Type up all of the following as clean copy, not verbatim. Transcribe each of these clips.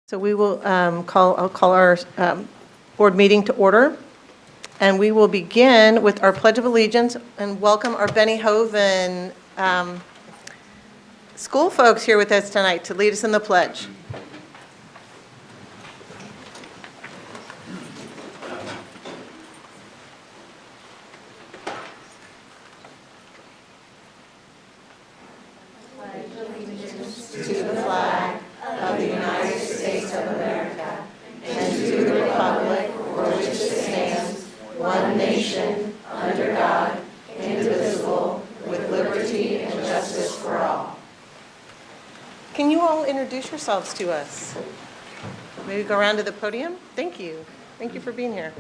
So we will I'll call our board meeting to order, and we will begin with our Pledge of Allegiance and welcome our Benny Hoven school folks here with us tonight to lead us in the pledge. To the flag of the United States of America and to the republic for which it stands, one nation, under God, indivisible, with liberty and justice for all. Can you all introduce yourselves to us? Maybe go around to the podium? Thank you. Thank you for being here.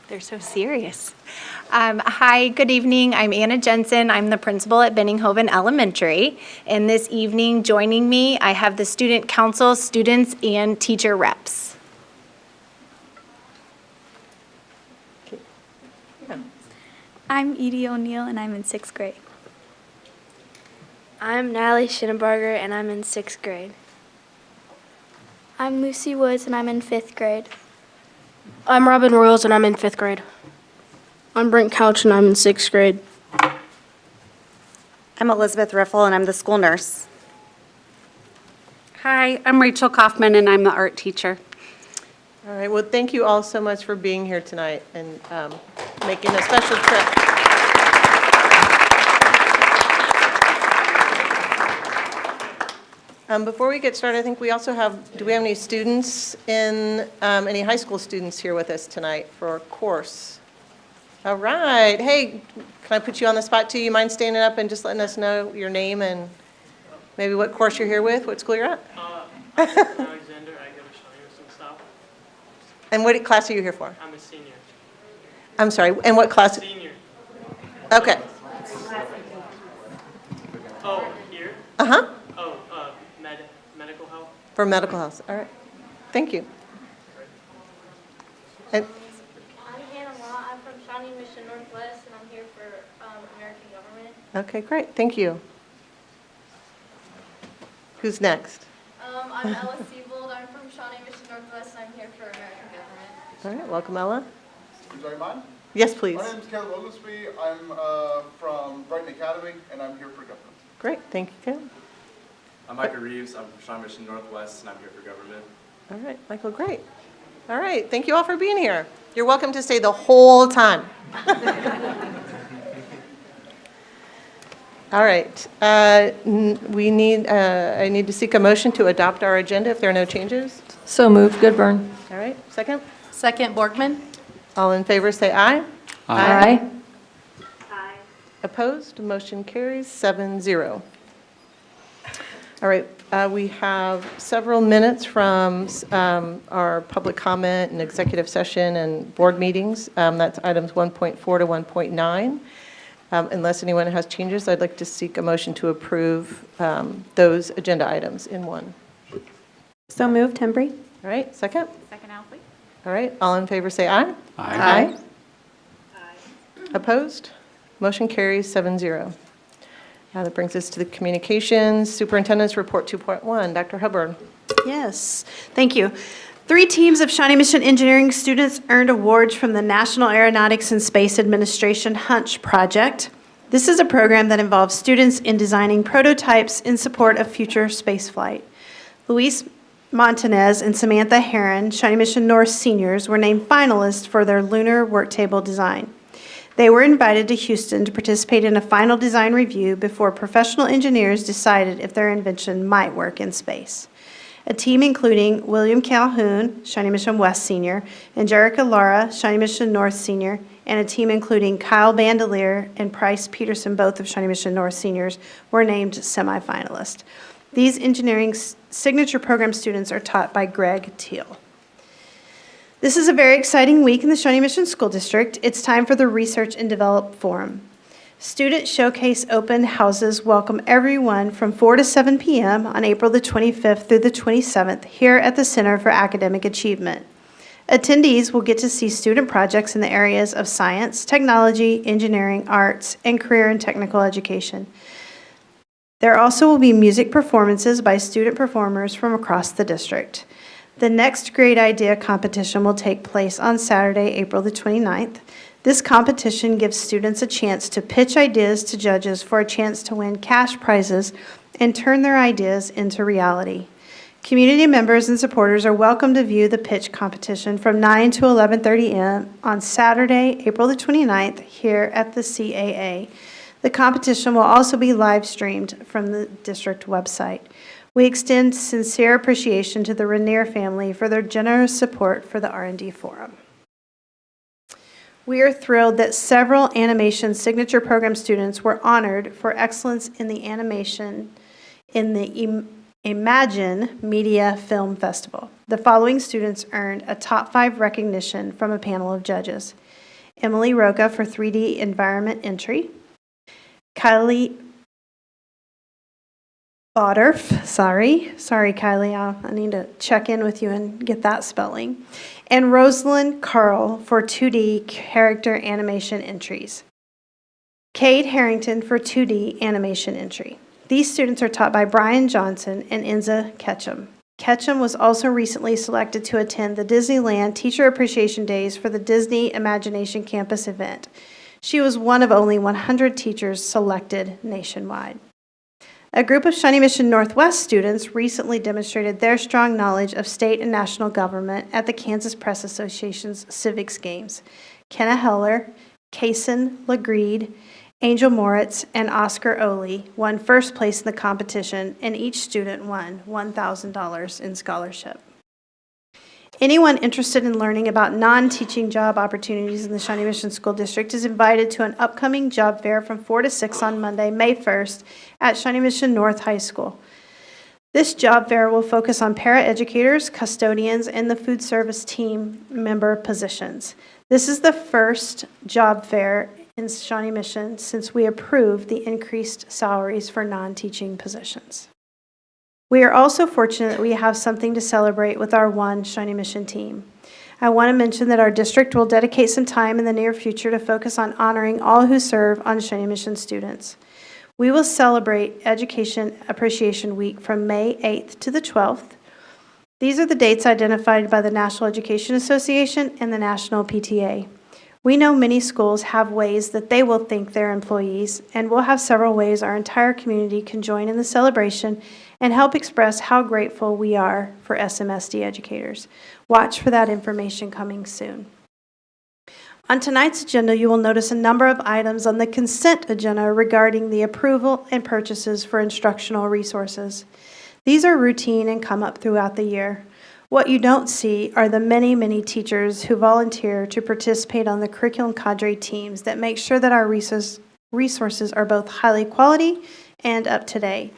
They're so serious. Hi, good evening. I'm Anna Jensen. I'm the principal at Benny Hoven Elementary. And this evening, joining me, I have the student council, students, and teacher reps. Okay. Yeah. I'm Edie O'Neill, and I'm in 6th grade. I'm Natalie Schinnebarger, and I'm in 6th grade. I'm Lucy Woods, and I'm in 5th grade. I'm Robin Royals, and I'm in 5th grade. I'm Brent Couch, and I'm in 6th grade. I'm Elizabeth Riffle, and I'm the school nurse. Hi, I'm Rachel Kaufman, and I'm the art teacher. All right. Well, thank you all so much for being here tonight and making a special trip. Before we get started, I think we also have, do we have any students any high school students here with us tonight for a course? All right. Hey, can I put you on the spot too? You mind standing up and just letting us know your name and maybe what course you're here with, what school you're at? I'm Alexander. I go to Shawnee South. And what class are you here for? I'm a senior. I'm sorry, and what class? Senior. Okay. Oh, here? Uh-huh. Oh, medical health. For medical health. All right. Thank you. And I'm Hannah Law. I'm from Shawnee Mission Northwest, and I'm here for American government. okay, great. Thank you. Who's next? I'm Ella Siebold. I'm from Shawnee Mission Northwest, and I'm here for American government. All right. Welcome, Ella. Would you mind? Yes, please. My name is Caleb Oglesby. I'm from Brighton Academy, and I'm here for government. Great. Thank you, Caleb. I'm Michael Reeves. I'm from Shawnee Mission Northwest, and I'm here for government. All right, Michael, great. All right. Thank you all for being here. You're welcome to stay the whole time. All right. I need to seek a motion to adopt our agenda if there are no changes. So moved. Goodburn. All right. Second? Second, Borgman. All in favor, say aye. Aye. Hi. Opposed? Motion carries 7-0. All right, we have several minutes from our public comment and executive session and board meetings. That's items 1.4 to 1.9. Unless anyone has changes, I'd like to seek a motion to approve those agenda items in one. So moved. Hembry. All right, second? Second, Alfie. All right, all in favor say aye. Aye. Opposed? Motion carries 7-0. That brings us to the communications. Superintendent's Report 2.1. Dr. Hubbard. Yes, thank you. 3 teams of Shawnee Mission Engineering students earned awards from the National Aeronautics and Space Administration Hunch Project. This is a program that involves students in designing prototypes in support of future spaceflight. Luis Montanez and Samantha Heron, Shawnee Mission North seniors, were named finalists for their lunar work table design. They were invited to Houston to participate in a final design review before professional engineers decided if their invention might work in space. A team including William Calhoun, Shawnee Mission West Senior, and Jerica Lara, Shawnee Mission North Senior, and a team including Kyle Bandelier and Price Peterson, both of Shawnee Mission North Seniors, were named semifinalists. These engineering signature program students are taught by Greg Teal. This is a very exciting week in the Shawnee Mission School District. It's time for the Research and Develop Forum. Student Showcase Open Houses welcome everyone from 4 to 7 p.m. on April the 25th through the 27th here at the Center for Academic Achievement. Attendees will get to see student projects in the areas of science, technology, engineering, arts, and career and technical education. There also will be music performances by student performers from across the district. The next Great Idea competition will take place on Saturday, April the 29th. This competition gives students a chance to pitch ideas to judges for a chance to win cash prizes and turn their ideas into reality. Community members and supporters are welcome to view the pitch competition from 9 to 11:30 a.m. on Saturday, April the 29th, here at the CAA. The competition will also be live streamed from the district website. We extend sincere appreciation to the Rainier family for their generous support for the R&D Forum. We are thrilled that several animation signature program students were honored for excellence in the animation in the Imagine Media Film Festival. The following students earned a top 5 recognition from a panel of judges. Emily Roca for 3D environment entry. Kylie Bodorf, sorry Kylie, I need to check in with you and get that spelling. And Rosalind Carl for 2D character animation entries. Cade Harrington for 2D animation entry. These students are taught by Brian Johnson and Enza Ketchum. Ketchum was also recently selected to attend the Disneyland Teacher Appreciation Days for the Disney Imagination Campus event. She was one of only 100 teachers selected nationwide. A group of Shawnee Mission Northwest students recently demonstrated their strong knowledge of state and national government at the Kansas Press Association's Civics Games. Kenna Heller, Kason Legreed, Angel Moritz, and Oscar Oley won first place in the competition, and each student won $1,000 in scholarship. Anyone interested in learning about non-teaching job opportunities in the Shawnee Mission School District is invited to an upcoming job fair from 4 to 6 on Monday, May 1st at Shawnee Mission North High School. This job fair will focus on paraeducators, custodians, and the food service team member positions. This is the first job fair in Shawnee Mission since we approved the increased salaries for non-teaching positions. We are also fortunate that we have something to celebrate with our One Shawnee Mission team. I want to mention that our district will dedicate some time in the near future to focus on honoring all who serve on Shawnee Mission students. We will celebrate Education Appreciation Week from May 8th to the 12th. These are the dates identified by the National Education Association and the National PTA. We know many schools have ways that they will thank their employees, and we'll have several ways our entire community can join in the celebration and help express how grateful we are for SMSD educators. Watch for that information coming soon. On tonight's agenda, you will notice a number of items on the consent agenda regarding the approval and purchases for instructional resources. These are routine and come up throughout the year. What you don't see are the many, many teachers who volunteer to participate on the curriculum cadre teams that make sure that our resources are both highly quality and up to date.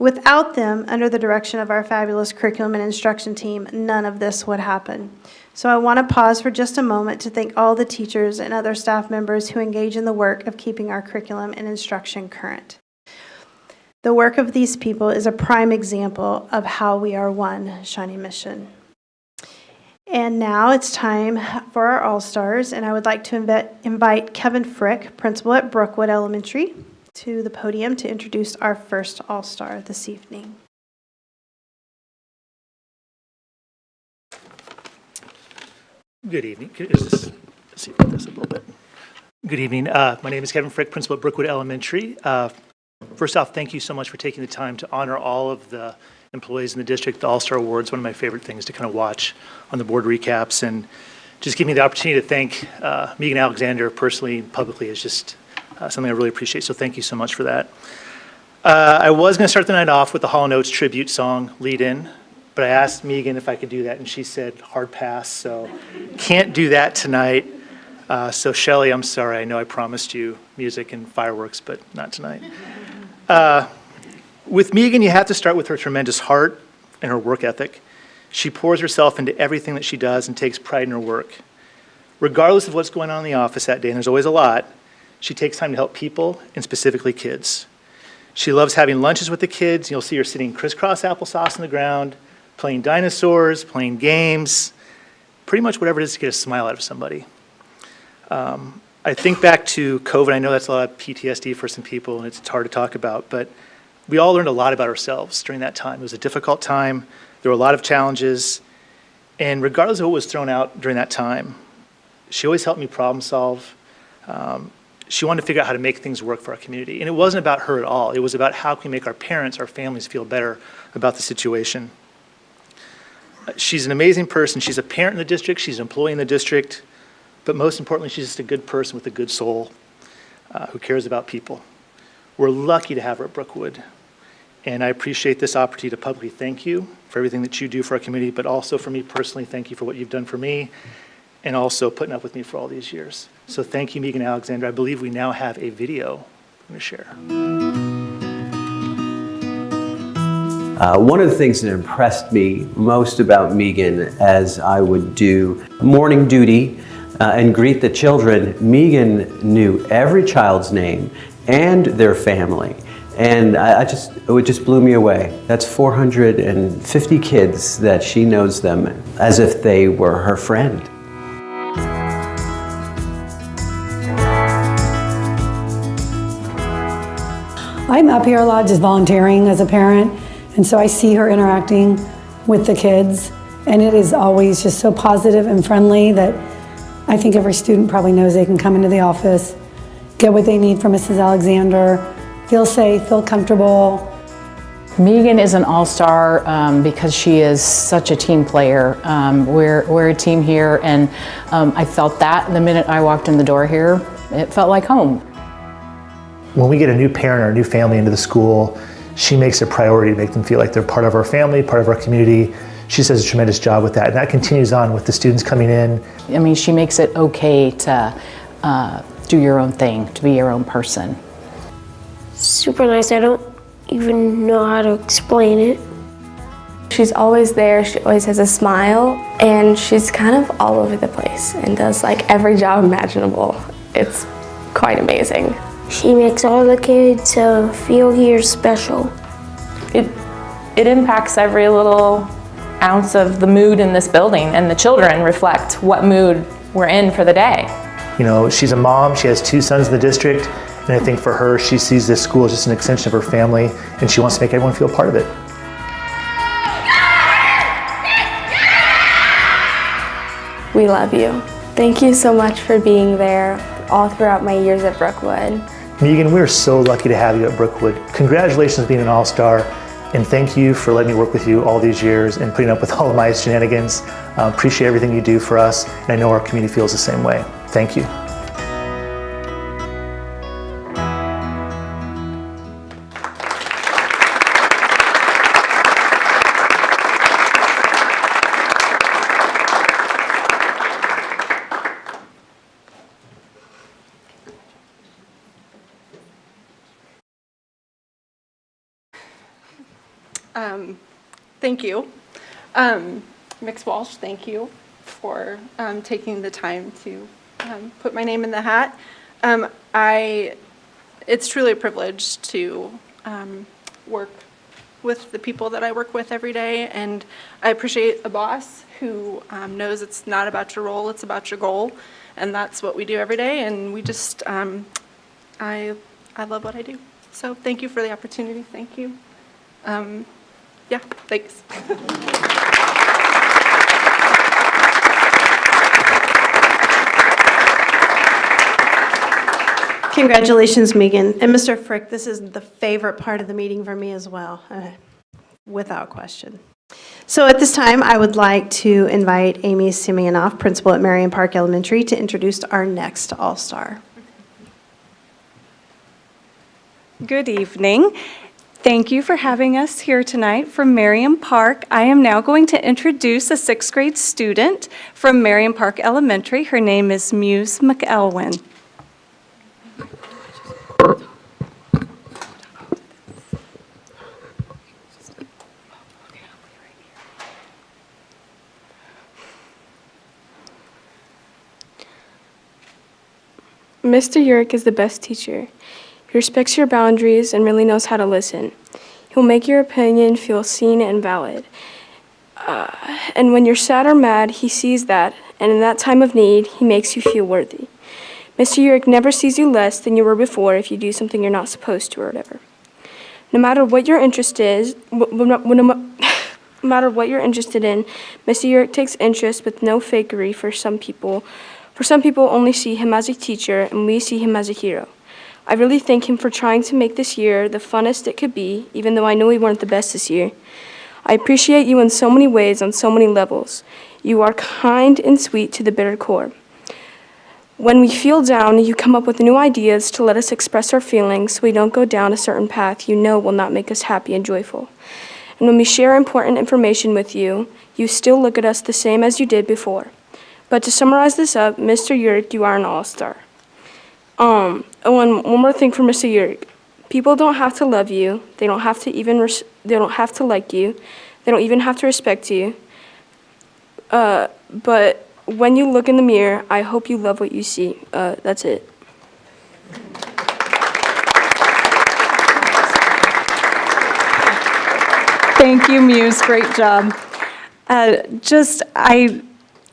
Without them, under the direction of our fabulous curriculum and instruction team, none of this would happen. So I want to pause for just a moment to thank all the teachers and other staff members who engage in the work of keeping our curriculum and instruction current. The work of these people is a prime example of how we are one Shawnee Mission. And now it's time for our All-Stars, and I would like to invite Kevin Frick, principal at Brookwood Elementary, to the podium to introduce our first All-Star this evening. Good evening. Let's see if this a little bit. Good evening. My name is Kevin Frick, principal at Brookwood Elementary. First off, thank you so much for taking the time to honor all of the employees in the district. The All-Star Awards, one of my favorite things to kind of watch on the board recaps, and just give me the opportunity to thank Megan Alexander personally and publicly is just something I really appreciate. So thank you so much for that. I was going to start the night off with the Hall & Oates tribute song lead-in, but I asked Megan if I could do that, and she said hard pass, so can't do that tonight. So Shelley, I'm sorry. I know I promised you music and fireworks, but not tonight. With Megan, you have to start with her tremendous heart and her work ethic. She pours herself into everything that she does and takes pride in her work. Regardless of what's going on in the office that day, and there's always a lot, she takes time to help people, and specifically kids. She loves having lunches with the kids. You'll see her sitting crisscross applesauce on the ground, playing dinosaurs, playing games, pretty much whatever it is to get a smile out of somebody. I think back to COVID. I know that's a lot of PTSD for some people, and it's hard to talk about, but We all learned a lot about ourselves during that time. It was a difficult time. There were a lot of challenges. And regardless of what was thrown out during that time, she always helped me problem solve. She wanted to figure out how to make things work for our community. And it wasn't about her at all. It was about how can we make our parents, our families feel better about the situation. She's an amazing person. She's a parent in the district. She's an employee in the district. But most importantly, she's just a good person with a good soul who cares about people. We're lucky to have her at Brookwood. And I appreciate this opportunity to publicly thank you for everything that you do for our community, but also for me personally, thank you for what you've done for me and also putting up with me for all these years. So thank you, Megan Alexander. I believe we now have a video I'm going to share. One of the things that impressed me most about Megan as I would do morning duty and greet the children, Megan knew every child's name and their family. And it just blew me away. That's 450 kids that she knows them as if they were her friend. I'm up here a lot just volunteering as a parent, and so I see her interacting with the kids, and it is always just so positive and friendly that I think every student probably knows they can come into the office, get what they need from Mrs. Alexander, feel safe, feel comfortable. Megan is an all-star because she is such a team player. We're a team here, and I felt that the minute I walked in the door here. It felt like home. When we get a new parent or a new family into the school, she makes it a priority to make them feel like they're part of our family, part of our community. She does a tremendous job with that, and that continues on with the students coming in. I mean, she makes it okay to do your own thing, to be your own person. Super nice. I don't even know how to explain it. She's always there, she always has a smile, and she's kind of all over the place and does like every job imaginable. It's quite amazing. She makes all the kids feel here special. It impacts every little ounce of the mood in this building, and the children reflect what mood we're in for the day. You know, she's a mom, she has 2 sons in the district, and I think for her, she sees this school as just an extension of her family, and she wants to make everyone feel part of it. We love you. Thank you so much for being there all throughout my years at Brookwood. Megan, we're so lucky to have you at Brookwood. Congratulations on being an all-star, and thank you for letting me work with you all these years and putting up with all of my shenanigans. Appreciate everything you do for us, and I know our community feels the same way. Thank you. Thank you. Mix Walsh, thank you for taking the time to put my name in the hat. It's truly a privilege to work with the people that I work with every day, and I appreciate a boss who knows it's not about your role, it's about your goal, and that's what we do every day, and we just, I love what I do. So thank you for the opportunity, thank you. Yeah, thanks. Congratulations, Megan. And Mr. Frick, this is the favorite part of the meeting for me as well, without question. So at this time, I would like to invite Amy Simeonoff, principal at Marion Park Elementary, to introduce our next All-Star. Good evening. Thank you for having us here tonight from Marion Park. I am now going to introduce a 6th grade student from Marion Park Elementary. Her name is Muse McElwin. Mr. Urick is the best teacher. He respects your boundaries and really knows how to listen. He'll make your opinion feel seen and valid. And when you're sad or mad, he sees that, and in that time of need, he makes you feel worthy. Mr. Urick never sees you less than you were before if you do something you're not supposed to or whatever. No matter what your interest is, no matter what you're interested in, Mr. Urick takes interest with no fakery for some people. For some people only see him as a teacher, and we see him as a hero. I really thank him for trying to make this year the funnest it could be, even though I know we weren't the best this year. I appreciate you in so many ways on so many levels. You are kind and sweet to the bitter core. When we feel down, you come up with new ideas to let us express our feelings so we don't go down a certain path you know will not make us happy and joyful. And when we share important information with you, you still look at us the same as you did before. But to summarize this up, Mr. Urick, you are an all-star. Oh, and one more thing for Mr. Urick. People don't have to love you. They don't have to they don't have to like you. They don't even have to respect you. But when you look in the mirror, I hope you love what you see. That's it. Thank you, Muse. Great job.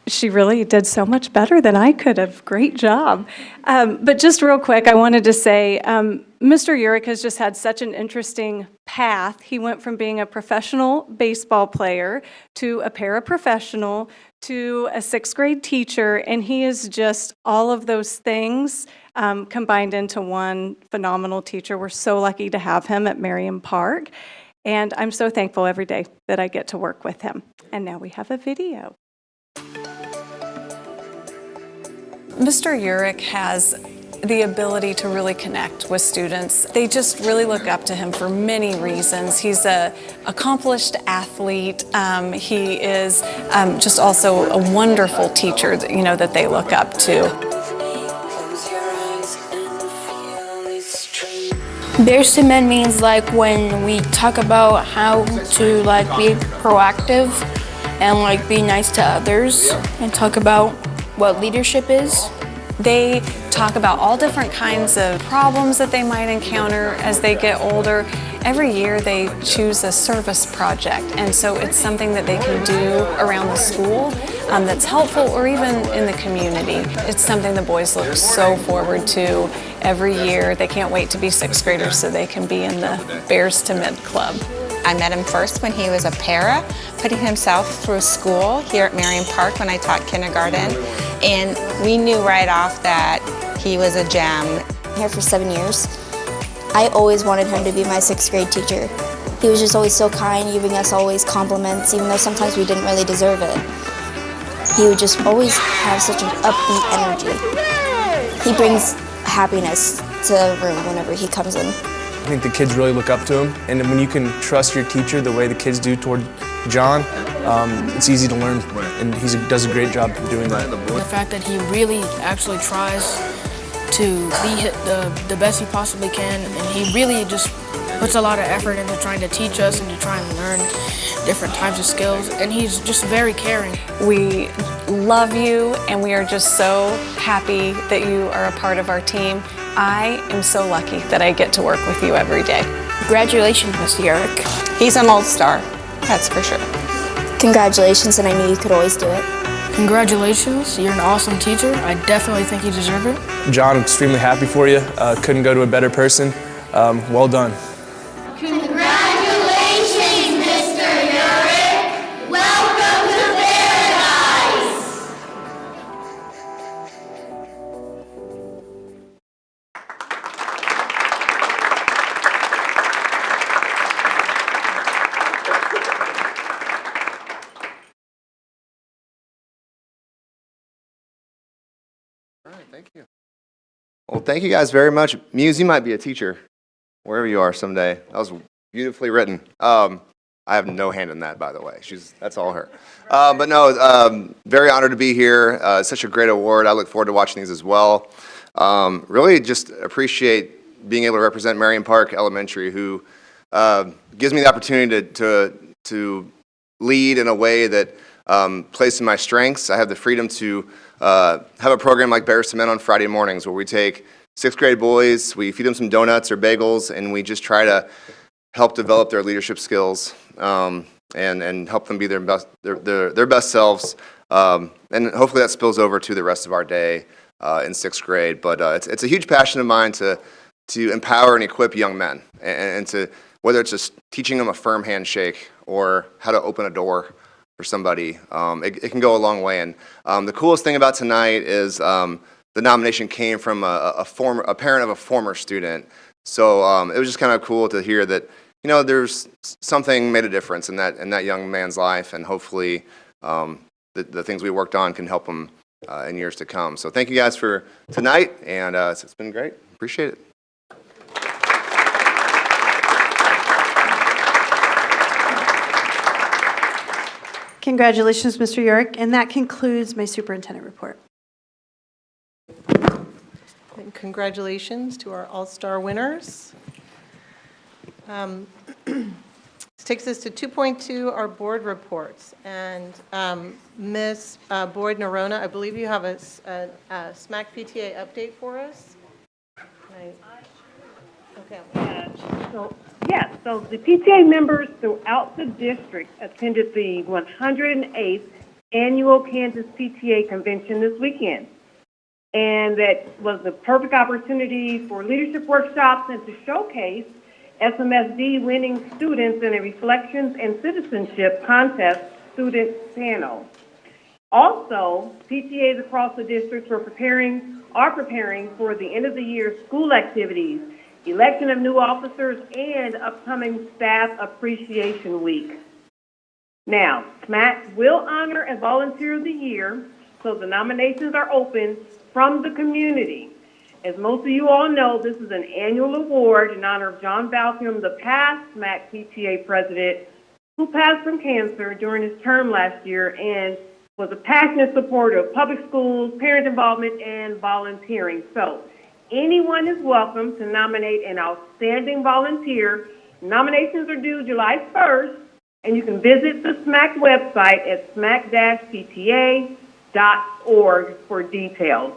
She really did so much better than I could have. Great job. But just real quick, I wanted to say, Mr. Urick has just had such an interesting path. He went from being a professional baseball player to a paraprofessional to a sixth grade teacher, and he is just all of those things combined into one phenomenal teacher. We're so lucky to have him at Merriam Park, and I'm so thankful every day that I get to work with him. And now we have a video. Mr. Urick has the ability to really connect with students. They just really look up to him for many reasons. He's an accomplished athlete. He is just also a wonderful teacher, that they look up to. Bears to Men means when we talk about how to be proactive and be nice to others and talk about what leadership is. They talk about all different kinds of problems that they might encounter as they get older. Every year they choose a service project, and so it's something that they can do around the school that's helpful, or even in the community. It's something the boys look so forward to every year. They can't wait to be sixth graders so they can be in the Bears to Mid Club. I met him first when he was a para, putting himself through school here at Merriam Park when I taught kindergarten. And we knew right off that he was a gem. I'm here for 7 years. I always wanted him to be my sixth grade teacher. He was just always so kind, giving us always compliments, even though sometimes we didn't really deserve it. He would just always have such an upbeat energy. He brings happiness to the room whenever he comes in. I think the kids really look up to him, and when you can trust your teacher the way the kids do toward John, it's easy to learn, and he does a great job doing that. The fact that he really actually tries to be the best he possibly can, and he really just puts a lot of effort into trying to teach us and to try and learn different types of skills, and he's just very caring. We love you, and we are just so happy that you are a part of our team. I am so lucky that I get to work with you every day. Congratulations, Mr. Urick. He's an all-star, that's for sure. Congratulations, and I knew you could always do it. Congratulations, you're an awesome teacher. I definitely think you deserve it. John, I'm extremely happy for you. Couldn't go to a better person. Well done. Congratulations, Mr. Urick. Welcome to paradise. All right, thank you. Well, thank you guys very much. Muse, you might be a teacher wherever you are someday. That was beautifully written. I have no hand in that, by the way. That's all her. But no, very honored to be here. Such a great award. I look forward to watching these as well. Really just appreciate being able to represent Merriam Park Elementary, who gives me the opportunity to lead in a way that plays to my strengths. I have the freedom to have a program like Bears to Men on Friday mornings, where we take sixth grade boys, we feed them some donuts or bagels, and we just try to help develop their leadership skills and help them be their best selves. And hopefully that spills over to the rest of our day in sixth grade. But it's a huge passion of mine to empower and equip young men and to whether it's just teaching them a firm handshake or how to open a door for somebody, it can go a long way. And the coolest thing about tonight is the nomination came from a parent of a former student. So it was just kind of cool to hear that, there's something made a difference in that young man's life, and hopefully the things we worked on can help him in years to come. So thank you guys for tonight, and it's been great. Appreciate it. Congratulations, Mr. York, and that concludes my superintendent report. And congratulations to our all-star winners. This takes us to 2.2, our board reports. And Ms. Boyd Nerona, I believe you have a SMAC PTA update for us. Okay. So the PTA members throughout the district attended the 108th annual Kansas PTA convention this weekend. And that was the perfect opportunity for leadership workshops and to showcase SMSD winning students in a Reflections and Citizenship Contest student panel. Also, PTAs across the district are preparing for the end of the year school activities, election of new officers, and upcoming Staff Appreciation Week. Now, SMAC will honor a Volunteer of the Year, so the nominations are open from the community. As most of you all know, this is an annual award in honor of John Balcom, the past SMAC PTA president, who passed from cancer during his term last year and was a passionate supporter of public schools, parent involvement, and volunteering. So anyone is welcome to nominate an outstanding volunteer. Nominations are due July 1st, and you can visit the SMAC website at smac-pta.org for details.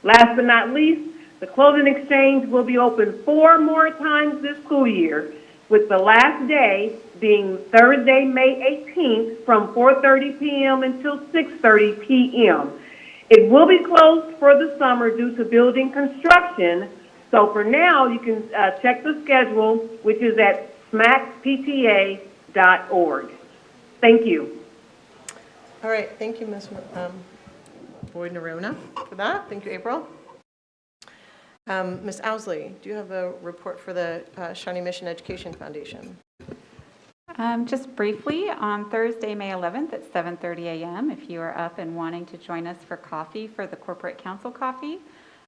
Last but not least, the clothing exchange will be open 4 more times this school year, with the last day being Thursday, May 18th from 4:30 p.m. until 6:30 p.m. It will be closed for the summer due to building construction. So for now, you can check the schedule, which is at smacpta.org. Thank you. All right. Thank you, Ms. Boyd Nerona, for that. Thank you, April. Ms. Owsley, do you have a report for the Shawnee Mission Education Foundation? Just briefly, on Thursday, May 11th at 7:30 a.m., if you are up and wanting to join us for coffee for the Corporate Council Coffee,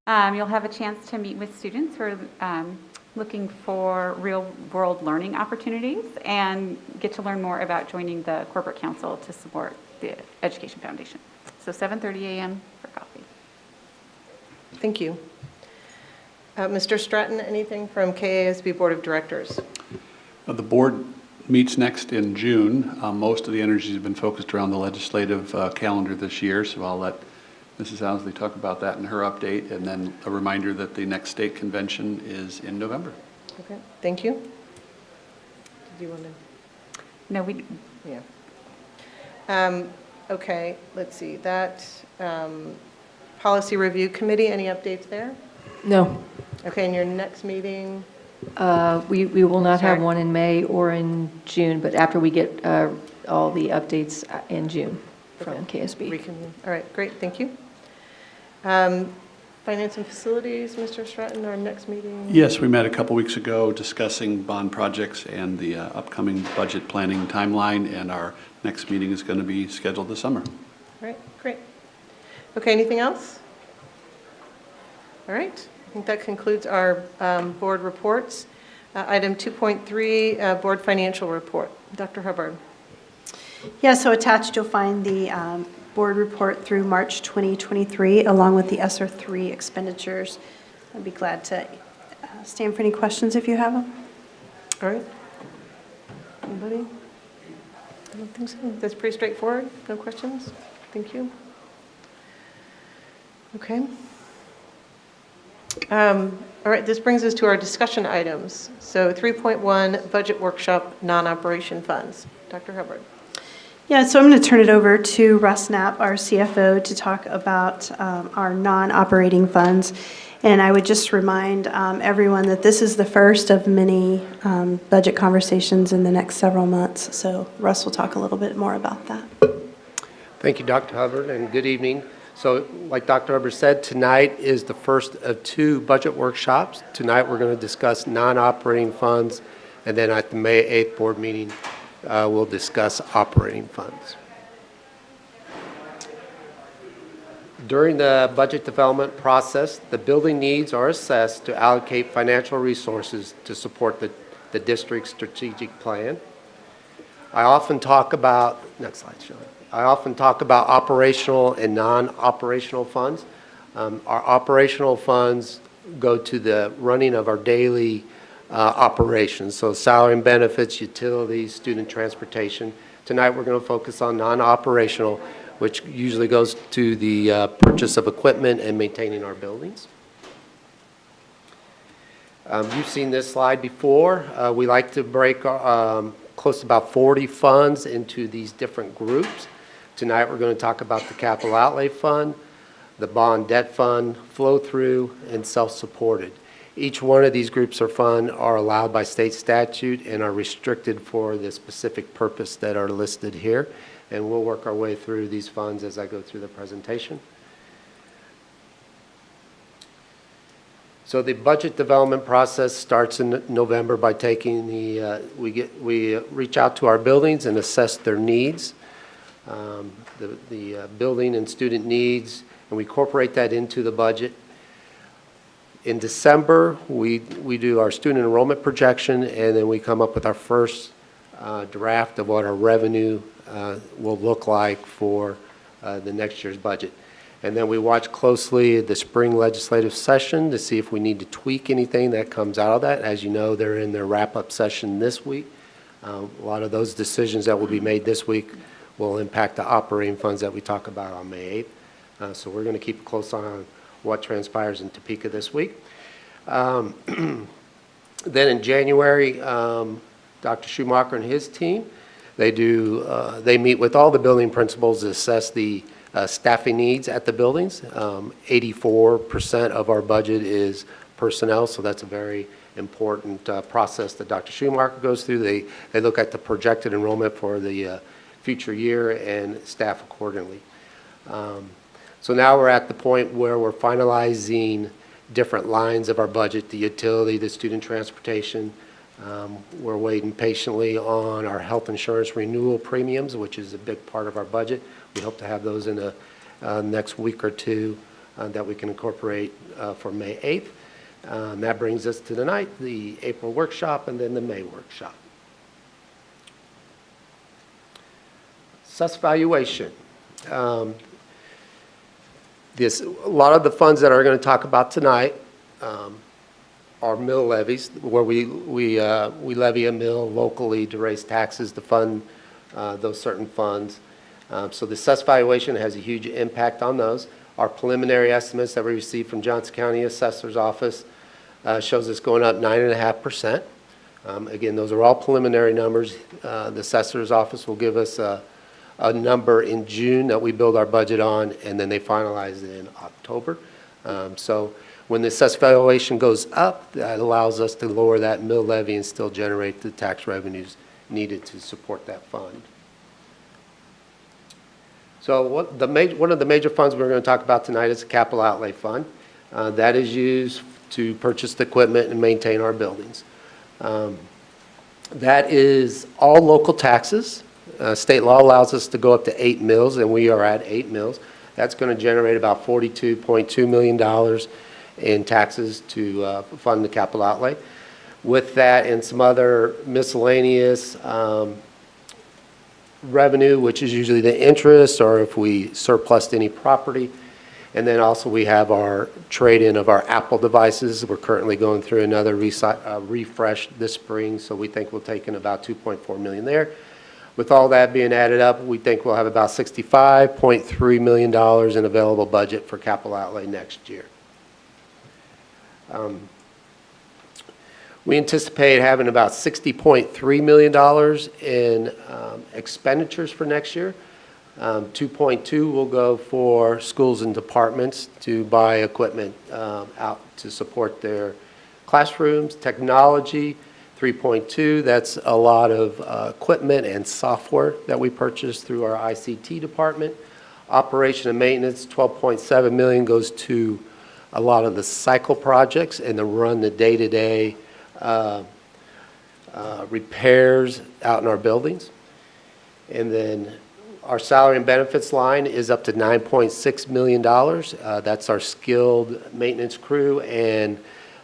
you'll have a chance to meet with students who are looking for real-world learning opportunities and get to learn more about joining the Corporate Council to support the Education Foundation. So 7:30 a.m. for coffee. Thank you. Mr. Stratton, anything from KASB Board of Directors? The board meets next in June. Most of the energy has been focused around the legislative calendar this year, so I'll let Mrs. Owsley talk about that in her update, and then a reminder that the next state convention is in November. Okay, thank you. Did you want to? No, we. Yeah. Okay, let's see. That Policy Review Committee, any updates there? No. Okay, and your next meeting? We will not have one in May or in June, but after we get all the updates in June from KSB. Reconvene. All right, great, thank you. Finance and Facilities, Mr. Stratton, our next meeting? Yes, we met a couple weeks ago discussing bond projects and the upcoming budget planning timeline, and our next meeting is going to be scheduled this summer. All right, great. Okay, anything else? All right, I think that concludes our board reports. Item 2.3, Board Financial Report. Dr. Hubbard. Yeah, so attached you'll find the board report through March 2023, along with the ESSER 3 expenditures. I'd be glad to stand for any questions if you have them. All right. Anybody? I don't think so. That's pretty straightforward. No questions? Thank you. Okay. All right, this brings us to our discussion items. So 3.1, Budget Workshop, Non-Operation Funds. Dr. Hubbard. Yeah, so I'm going to turn it over to Russ Knapp, our CFO, to talk about our non-operating funds. And I would just remind everyone that this is the first of many budget conversations in the next several months. So Russ will talk a little bit more about that. Thank you, Dr. Hubbard, and good evening. So like Dr. Hubbard said, tonight is the first of 2 budget workshops. Tonight we're going to discuss non-operating funds, and then at the May 8th board meeting, we'll discuss operating funds. During the budget development process, the building needs are assessed to allocate financial resources to support the district's strategic plan. I often talk about, next slide, Shawnee. I often talk about operational and non-operational funds. Our operational funds go to the running of our daily operations, so salary and benefits, utilities, student transportation. Tonight we're going to focus on non-operational, which usually goes to the purchase of equipment and maintaining our buildings. You've seen this slide before. We like to break close to about 40 funds into these different groups. Tonight we're going to talk about the capital outlay fund, the bond debt fund, flow-through, and self-supported. Each one of these groups or fund are allowed by state statute and are restricted for the specific purpose that are listed here. And we'll work our way through these funds as I go through the presentation. So the budget development process starts in November by taking the, we reach out to our buildings and assess their needs, the building and student needs, and we incorporate that into the budget. In December, we do our student enrollment projection, and then we come up with our first draft of what our revenue will look like for the next year's budget. And then we watch closely the spring legislative session to see if we need to tweak anything that comes out of that. As you know, they're in their wrap-up session this week. A lot of those decisions that will be made this week will impact the operating funds that we talk about on May 8th. So we're going to keep a close eye on what transpires in Topeka this week. Then in January, Dr. Schumacher and his team, they meet with all the building principals to assess the staffing needs at the buildings. 84% of our budget is personnel, so that's a very important process that Dr. Schumacher goes through. They look at the projected enrollment for the future year and staff accordingly. So now we're at the point where we're finalizing different lines of our budget, the utility, the student transportation. We're waiting patiently on our health insurance renewal premiums, which is a big part of our budget. We hope to have those in the next week or two that we can incorporate for May 8th. That brings us to tonight, the April workshop, and then the May workshop. Assess valuation. A lot of the funds that are going to talk about tonight are mill levies, where we levy a mill locally to raise taxes to fund those certain funds. So the assessed valuation has a huge impact on those. Our preliminary estimates that we received from Johnson County Assessor's Office shows us going up 9.5%. Again, those are all preliminary numbers. The Assessor's Office will give us a number in June that we build our budget on, and then they finalize it in October. So when the assessed valuation goes up, that allows us to lower that mill levy and still generate the tax revenues needed to support that fund. So one of the major funds we're going to talk about tonight is the capital outlay fund. That is used to purchase the equipment and maintain our buildings. That is all local taxes. State law allows us to go up to 8 mills, and we are at 8 mills. That's going to generate about $42.2 million in taxes to fund the capital outlay. With that and some other miscellaneous revenue, which is usually the interest or if we surplused any property. And then also we have our trade-in of our Apple devices. We're currently going through another refresh this spring, so we think we'll take in about $2.4 million there. With all that being added up, we think we'll have about $65.3 million in available budget for capital outlay next year. We anticipate having about $60.3 million in expenditures for next year. 2.2 will go for schools and departments to buy equipment out to support their classrooms. Technology, 3.2, that's a lot of equipment and software that we purchased through our ICT department. Operation and maintenance, 12.7 million goes to a lot of the cycle projects and to run the day-to-day repairs out in our buildings. And then our salary and benefits line is up to $9.6 million. That's our skilled maintenance crew and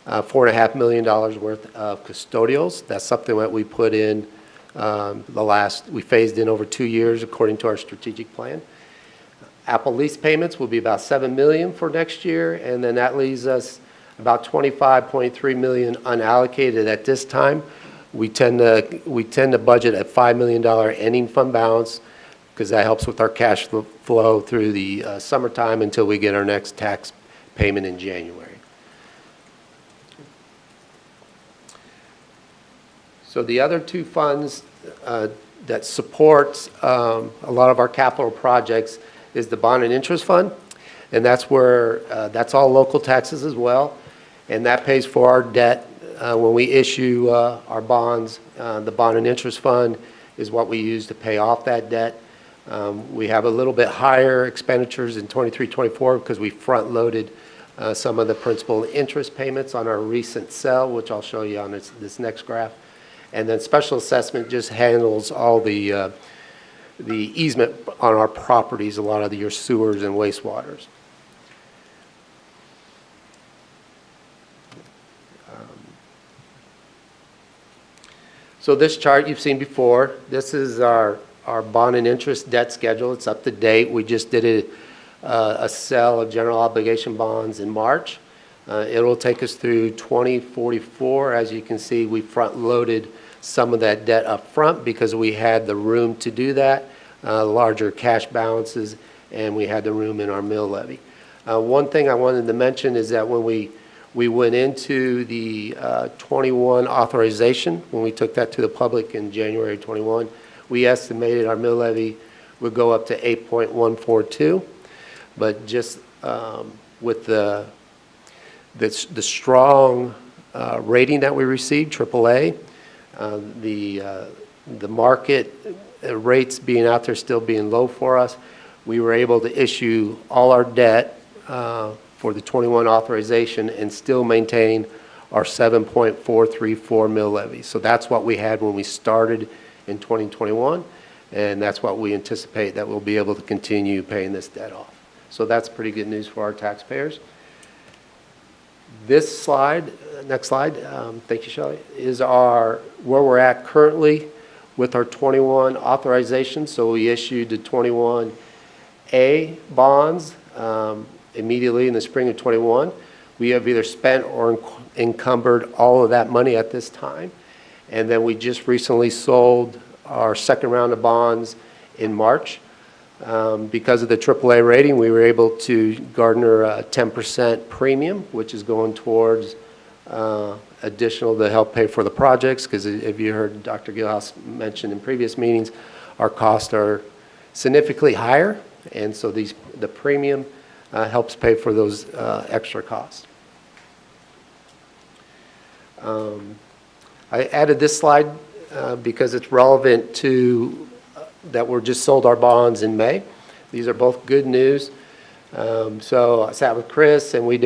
$4.5 million worth of custodials. That's something that we put in we phased in over 2 years according to our strategic plan. Apple lease payments will be about $7 million for next year, and then that leaves us about $25.3 million unallocated at this time. We tend to budget a $5 million ending fund balance because that helps with our cash flow through the summertime until we get our next tax payment in January. So the other two funds that supports a lot of our capital projects is the bond and interest fund, and that's where that's all local taxes as well, and that pays for our debt when we issue our bonds. The bond and interest fund is what we use to pay off that debt. We have a little bit higher expenditures in 23-24 because we front-loaded some of the principal and interest payments on our recent sale, which I'll show you on this next graph. And then special assessment just handles all the easement on our properties, a lot of your sewers and wastewaters. So this chart you've seen before. This is our bond and interest debt schedule. It's up to date. We just did a sale of general obligation bonds in March. It will take us through 2044. As you can see, we front-loaded some of that debt up front because we had the room to do that, larger cash balances, and we had the room in our mill levy. One thing I wanted to mention is that when we went into the 21 authorization, when we took that to the public in January 21, we estimated our mill levy would go up to 8.142, but just with the strong rating that we received, AAA, the market rates being out there still being low for us, we were able to issue all our debt for the 21 authorization and still maintain our 7.434 mill levy. So that's what we had when we started in 2021, and that's what we anticipate that we'll be able to continue paying this debt off. So that's pretty good news for our taxpayers. This slide, next slide, thank you, Shelley, is where we're at currently with our 21 authorizations. So we issued the 21A bonds immediately in the spring of 21. We have either spent or encumbered all of that money at this time. And then we just recently sold our second round of bonds in March. Because of the AAA rating, we were able to garner a 10% premium, which is going towards additional to help pay for the projects, because if you heard Dr. Gilhouse mention in previous meetings, our costs are significantly higher, and so the premium helps pay for those extra costs. I added this slide because it's relevant to that we're just sold our bonds in May. These are both good news. So I sat with Chris and we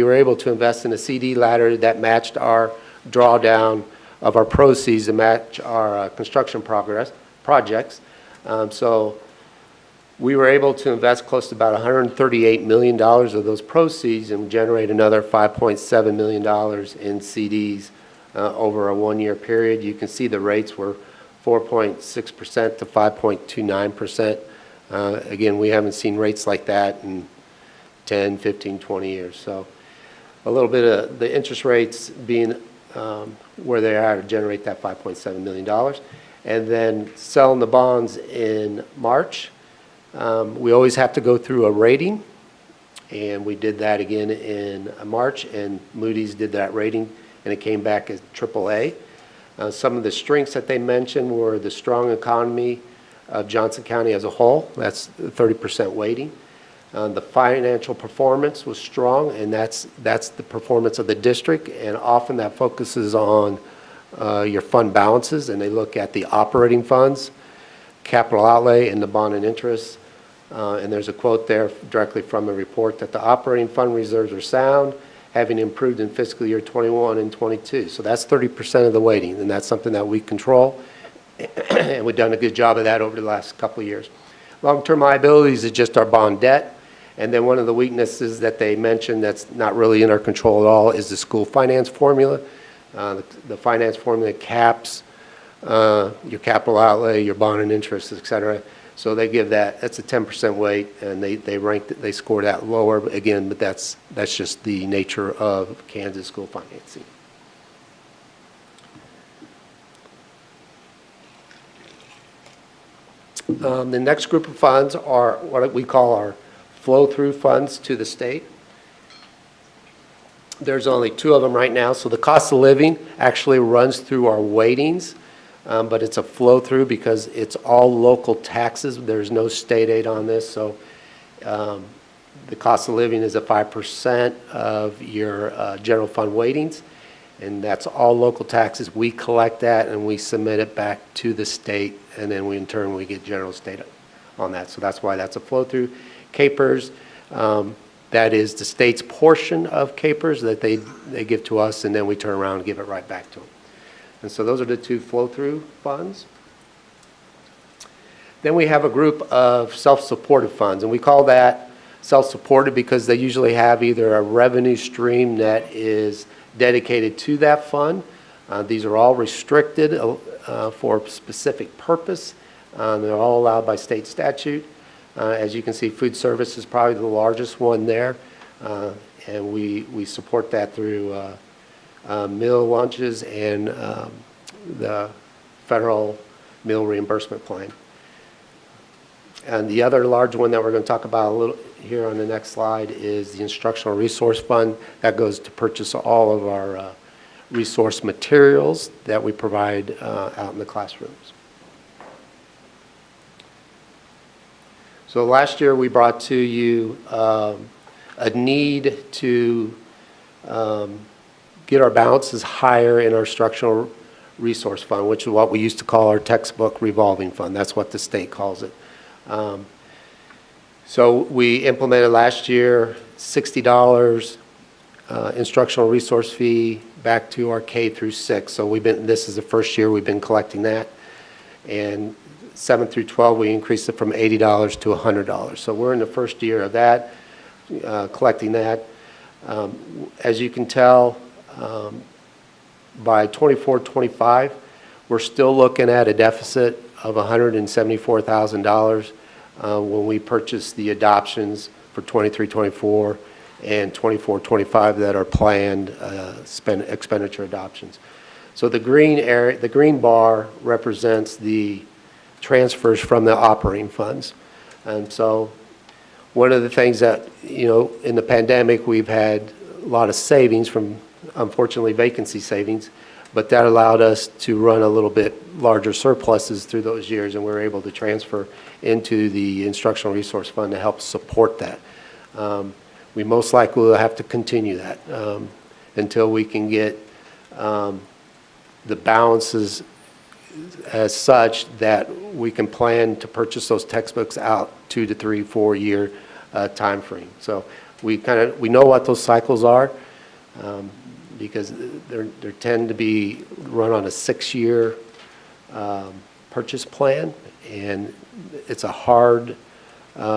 were able to invest in a CD ladder that matched our drawdown of our proceeds to match our construction projects. So we were able to invest close to about $138 million of those proceeds and generate another $5.7 million in CDs over a one-year period. You can see the rates were 4.6% to 5.29%. Again, we haven't seen rates like that in 10, 15, 20 years. So a little bit of the interest rates being where they are to generate that $5.7 million. And then selling the bonds in March. We always have to go through a rating, and we did that again in March, and Moody's did that rating, and it came back as AAA. Some of the strengths that they mentioned were the strong economy, of Johnson County as a whole. That's 30% weighting. The financial performance was strong, and that's the performance of the district, and often that focuses on your fund balances, and they look at the operating funds, capital outlay, and the bond and interest. And there's a quote there directly from the report that the operating fund reserves are sound, having improved in fiscal year 21 and 22. So that's 30% of the weighting, and that's something that we control, and we've done a good job of that over the last couple of years. Long-term liabilities is just our bond debt. And then one of the weaknesses that they mentioned that's not really in our control at all is the school finance formula. The finance formula caps your capital outlay, your bond and interest, et cetera. So they give that's a 10% weight, and they score that lower. But again, but that's just the nature of Kansas school financing. The next group of funds are what we call our flow-through funds to the state. There's only 2 of them right now, so the cost of living actually runs through our weightings, but it's a flow-through because it's all local taxes. There's no state aid on this, so the cost of living is at 5% of your general fund weightings, and that's all local taxes. We collect that and we submit it back to the state, and then in turn we get general state on that. So that's why that's a flow-through. Capers, that is the state's portion of capers that they give to us, and then we turn around and give it right back to them. And so those are the 2 flow-through funds. Then we have a group of self-supported funds, and we call that self-supported because they usually have either a revenue stream that is dedicated to that fund. These are all restricted for a specific purpose. They're all allowed by state statute. As you can see, food service is probably the largest one there, and we support that through meal lunches and the federal meal reimbursement plan. And the other large one that we're going to talk about a little here on the next slide is the Instructional Resource Fund. That goes to purchase all of our resource materials that we provide out in the classrooms. So last year we brought to you a need to get our balances higher in our Instructional Resource Fund, which is what we used to call our textbook revolving fund. That's what the state calls it. So we implemented last year $60 instructional resource fee back to our K through 6. So this is the first year we've been collecting that. And 7 through 12, we increased it from $80 to $100. So we're in the first year of that, collecting that. As you can tell, by 24-25, we're still looking at a deficit of $174,000 when we purchase the adoptions for 23-24 and 24-25 that are planned expenditure adoptions. So the green bar represents the transfers from the operating funds. And so one of the things that, in the pandemic, we've had a lot of savings from, unfortunately, vacancy savings, but that allowed us to run a little bit larger surpluses through those years, and we were able to transfer into the Instructional Resource Fund to help support that. We most likely will have to continue that until we can get the balances as such that we can plan to purchase those textbooks out 2 to 3, 4 year time frame. So we know what those cycles are because they tend to be run on a 6-year purchase plan, and it's a hard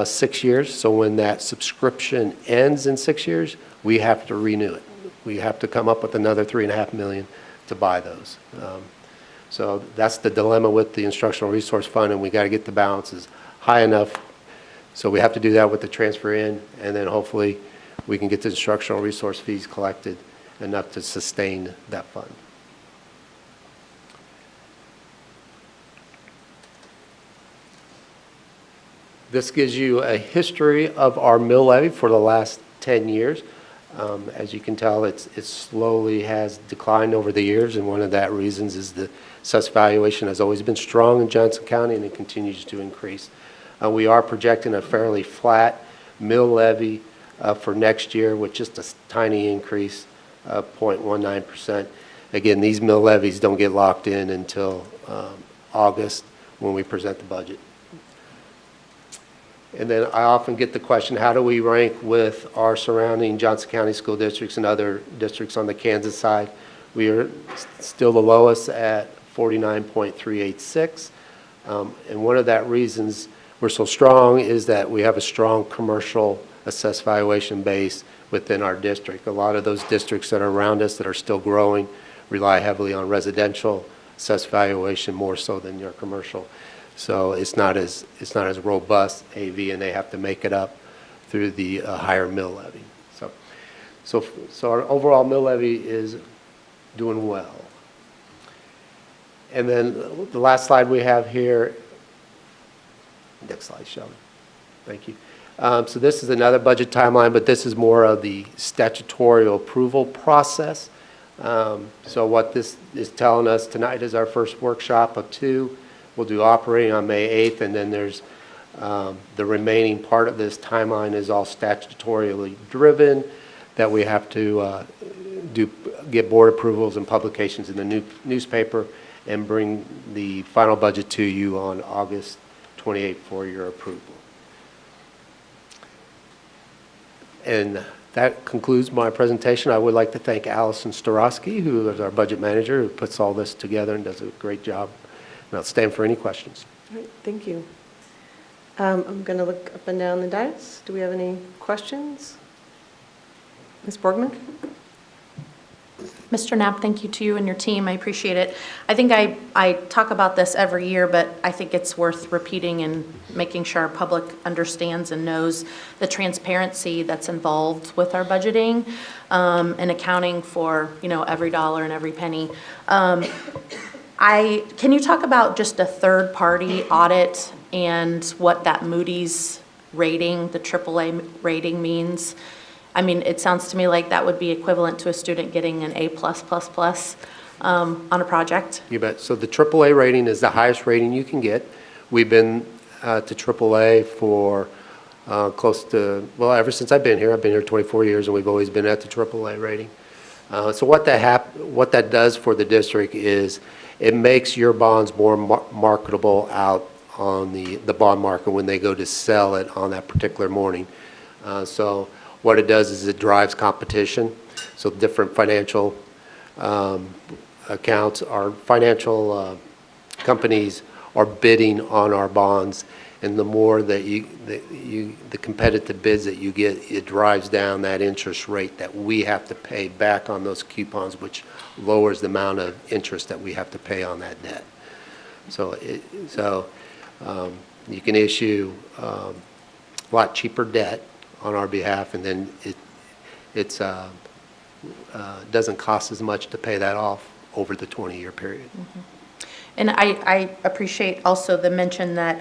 6 years. So when that subscription ends in 6 years, we have to renew it. We have to come up with another $3.5 million to buy those. So that's the dilemma with the Instructional Resource Fund, and we got to get the balances high enough. So we have to do that with the transfer in, and then hopefully we can get the instructional resource fees collected enough to sustain that fund. This gives you a history of our mill levy for the last 10 years. As you can tell, it slowly has declined over the years, and one of that reasons is the assessed valuation has always been strong in Johnson County, and it continues to increase. We are projecting a fairly flat mill levy for next year with just a tiny increase of 0.19%. Again, these mill levies don't get locked in until August when we present the budget. And then I often get the question, how do we rank with our surrounding Johnson County school districts and other districts on the Kansas side? We are still the lowest at 49.386. And one of that reasons we're so strong is that we have a strong commercial assessed valuation base within our district. A lot of those districts that are around us that are still growing rely heavily on residential assessed valuation more so than your commercial. So it's not as robust AV, and they have to make it up through the higher mill levy. So our overall mill levy is doing well. And then the last slide we have here. Next slide, Shawnee. Thank you. So this is another budget timeline, but this is more of the statutory approval process. So what this is telling us tonight is our first workshop of 2. We'll do operating on May 8th, and then there's the remaining part of this timeline is all statutorily driven, that we have to get board approvals and publications in the newspaper and bring the final budget to you on August 28th for your approval. And that concludes my presentation. I would like to thank Allison Starosky, who is our budget manager, who puts all this together and does a great job. And I'll stand for any questions. All right, thank you. I'm going to look up and down the dais. Do we have any questions? Ms. Borgman? Mr. Knapp, thank you to you and your team. I appreciate it. I think I talk about this every year, but I think it's worth repeating and making sure our public understands and knows the transparency that's involved with our budgeting and accounting for, every dollar and every penny. Can you talk about just a third-party audit and what that Moody's rating, the AAA rating means? I mean, it sounds to me like that would be equivalent to a student getting an A+++ on a project. You bet. So the AAA rating is the highest rating you can get. We've been to AAA for close to, well, ever since I've been here. I've been here 24 years, and we've always been at the AAA rating. So what that does for the district is it makes your bonds more marketable out on the bond market when they go to sell it on that particular morning. So what it does is it drives competition. So different financial accounts, our financial companies are bidding on our bonds, and the more that the competitive bids that you get, it drives down that interest rate that we have to pay back on those coupons, which lowers the amount of interest that we have to pay on that debt. So you can issue a lot cheaper debt on our behalf, and then it doesn't cost as much to pay that off over the 20-year period. Mm-hmm. And I appreciate also the mention that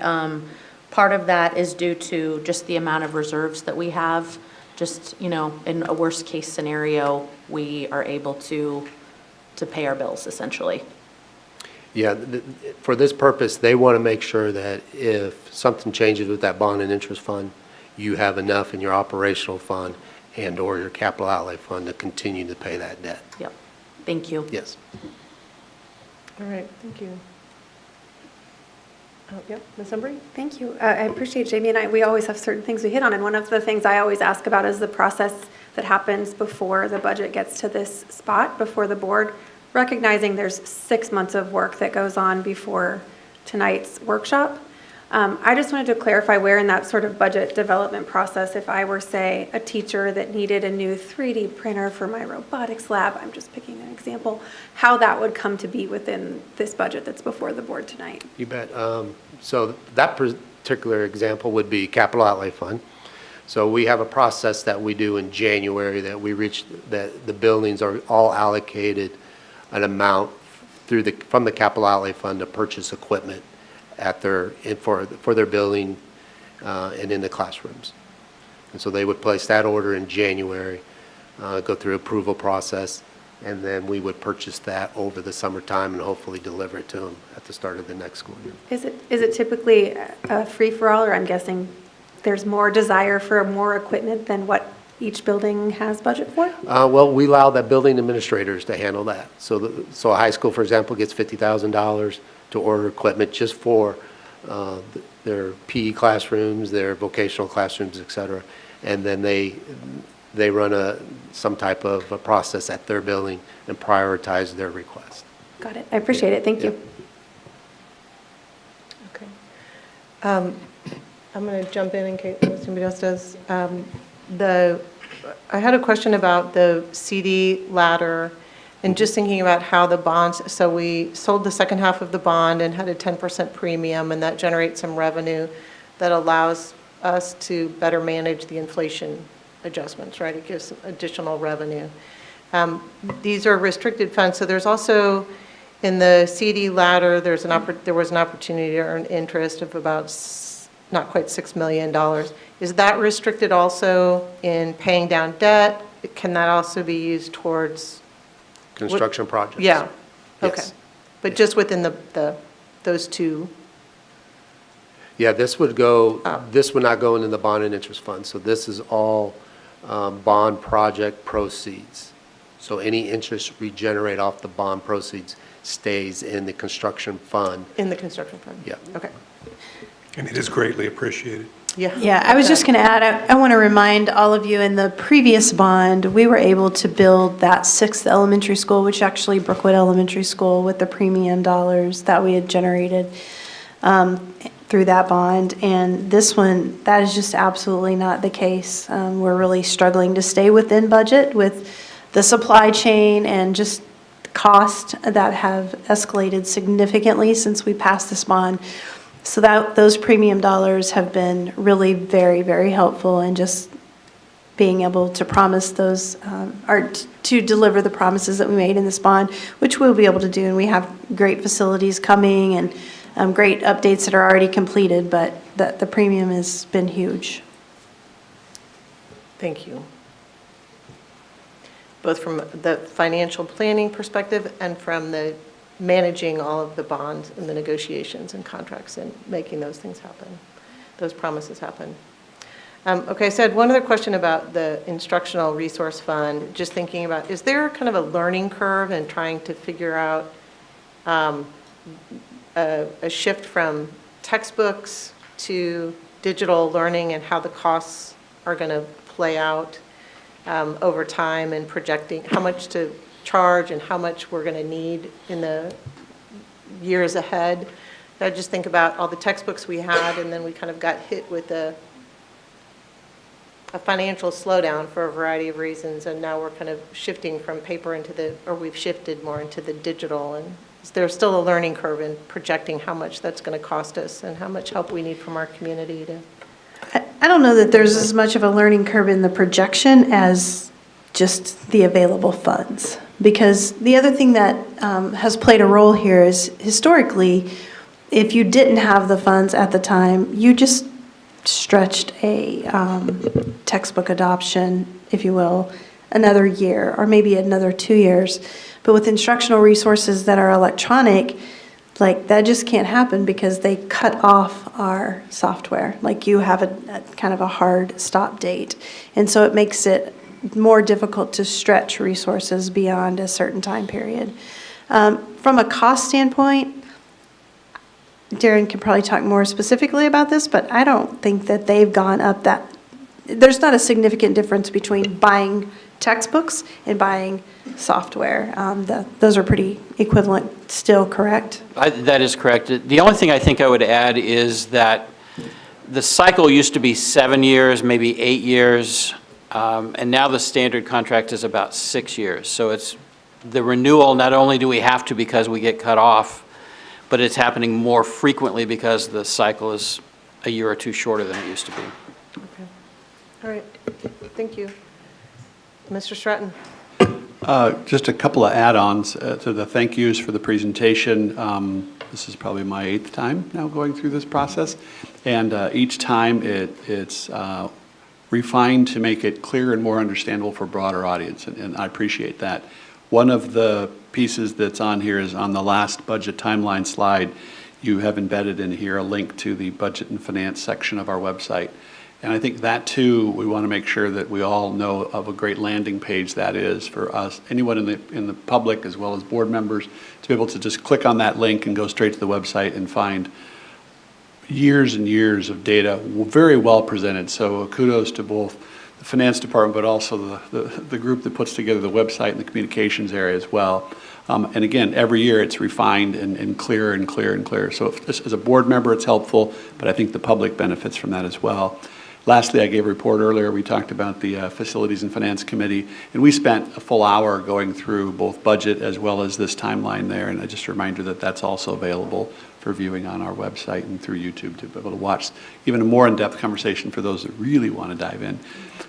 part of that is due to just the amount of reserves that we have. Just, in a worst case scenario, we are able to pay our bills essentially. Yeah, for this purpose, they want to make sure that if something changes with that bond and interest fund, you have enough in your operational fund and or your capital outlay fund to continue to pay that debt. Yep. Thank you. Yes. All right, thank you. Yep, Ms. Embry? Thank you. I appreciate Jamie and we always have certain things we hit on, and one of the things I always ask about is the process that happens before the budget gets to this spot, before the board, recognizing there's 6 months of work that goes on before tonight's workshop. I just wanted to clarify where in that sort of budget development process, if I were, say, a teacher that needed a new 3D printer for my robotics lab, I'm just picking an example, how that would come to be within this budget that's before the board tonight. You bet. So that particular example would be capital outlay fund. So we have a process that we do in January that we reach, that the buildings are all allocated an amount from the capital outlay fund to purchase equipment for their building and in the classrooms. And so they would place that order in January. go through approval process, and then we would purchase that over the summertime and hopefully deliver it to them at the start of the next school year. Is it typically a free-for-all, or I'm guessing there's more desire for more equipment than what each building has budget for? Well, we allow the building administrators to handle that. So a high school, for example, gets $50,000 to order equipment just for their PE classrooms, their vocational classrooms, et cetera. And then they run some type of a process at their building and prioritize their request. Got it. I appreciate it. Thank you. Okay. I'm going to jump in case somebody else does. I had a question about the CD ladder and just thinking about how the bonds, so we sold the second half of the bond and had a 10% premium, and that generates some revenue that allows us to better manage the inflation adjustments, right? It gives additional revenue. These are restricted funds, so there's also in the CD ladder, there was an opportunity to earn interest of about not quite $6 million. Is that restricted also in paying down debt? Can that also be used towards Construction projects? Yeah, okay. Yes. But just within those two? Yeah, this would not go into the bond and interest fund. So this is all bond project proceeds. So any interest we generate off the bond proceeds stays in the construction fund. In the construction fund? Yeah. Okay. And it is greatly appreciated. Yeah, I was just going to add, I want to remind all of you, in the previous bond, we were able to build that 6th elementary school, which actually Brookwood Elementary School, with the premium dollars that we had generated through that bond. And this one, that is just absolutely not the case. We're really struggling to stay within budget with the supply chain and just cost that have escalated significantly since we passed this bond. So those premium dollars have been really very, very helpful in just being able to promise those, or to deliver the promises that we made in this bond, which we'll be able to do. And we have great facilities coming and great updates that are already completed, but the premium has been huge. Thank you. Both from the financial planning perspective and from the managing all of the bonds and the negotiations and contracts and making those things happen, those promises happen. Okay, so I had one other question about the instructional resource fund. Just thinking about, is there kind of a learning curve in trying to figure out a shift from textbooks to digital learning and how the costs are going to play out over time, and projecting how much to charge and how much we're going to need in the years ahead? I just think about all the textbooks we had, and then we kind of got hit with a financial slowdown for a variety of reasons, and now we're kind of shifting from paper we've shifted more into the digital. And is there still a learning curve in projecting how much that's going to cost us and how much help we need from our community to? I don't know that there's as much of a learning curve in the projection as just the available funds. Because the other thing that has played a role here is, historically, if you didn't have the funds at the time, you just stretched a textbook adoption, if you will, another year or maybe another 2 years. But with instructional resources that are electronic, like that just can't happen because they cut off our software. Like you have a kind of a hard stop date. And so it makes it more difficult to stretch resources beyond a certain time period. From a cost standpoint, Darren can probably talk more specifically about this, but I don't think that they've gone up that. There's not a significant difference between buying textbooks and buying software. Those are pretty equivalent still, correct? That is correct. The only thing I think I would add is that the cycle used to be 7 years, maybe 8 years. And now the standard contract is about 6 years. So it's the renewal, not only do we have to because we get cut off, but it's happening more frequently because the cycle is a year or two shorter than it used to be. Okay. All right. Thank you. Mr. Stratton. Just a couple of add-ons to the thank yous for the presentation. This is probably my 8th time now going through this process. And each time it's refined to make it clear and more understandable for a broader audience, and I appreciate that. One of the pieces that's on here is on the last budget timeline slide, you have embedded in here a link to the budget and finance section of our website. And I think that too, we want to make sure that we all know of a great landing page that is for us, anyone in the public as well as board members, to be able to just click on that link and go straight to the website and find years and years of data, very well presented. So kudos to both the finance department, but also the group that puts together the website and the communications area as well. And again, every year it's refined and clearer and clearer and clearer. So if this, as a board member, it's helpful, but I think the public benefits from that as well. Lastly, I gave a report earlier. We talked about the Facilities and Finance Committee, and we spent a full hour going through both budget as well as this timeline there. And just a reminder that that's also available for viewing on our website and through YouTube to be able to watch even a more in-depth conversation for those that really want to dive in.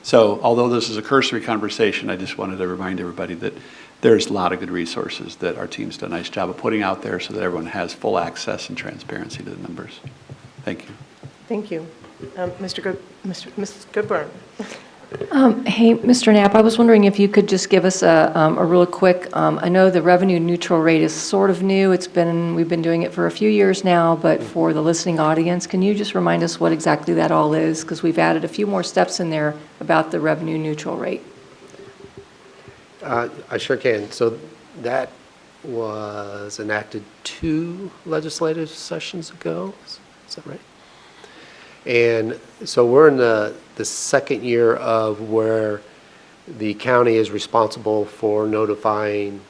So although this is a cursory conversation, I just wanted to remind everybody that there's a lot of good resources that our team's done a nice job of putting out there so that everyone has full access and transparency to the numbers. Thank you. Thank you. Mrs. Goodburn. Hey, Mr. Knapp, I was wondering if you could just give us a real quick, I know the revenue neutral rate is sort of new. We've been doing it for a few years now, but for the listening audience, can you just remind us what exactly that all is? Because we've added a few more steps in there about the revenue neutral rate. I sure can. So that was enacted 2 legislative sessions ago. Is that right? And so we're in the second year of where the county is responsible for notifying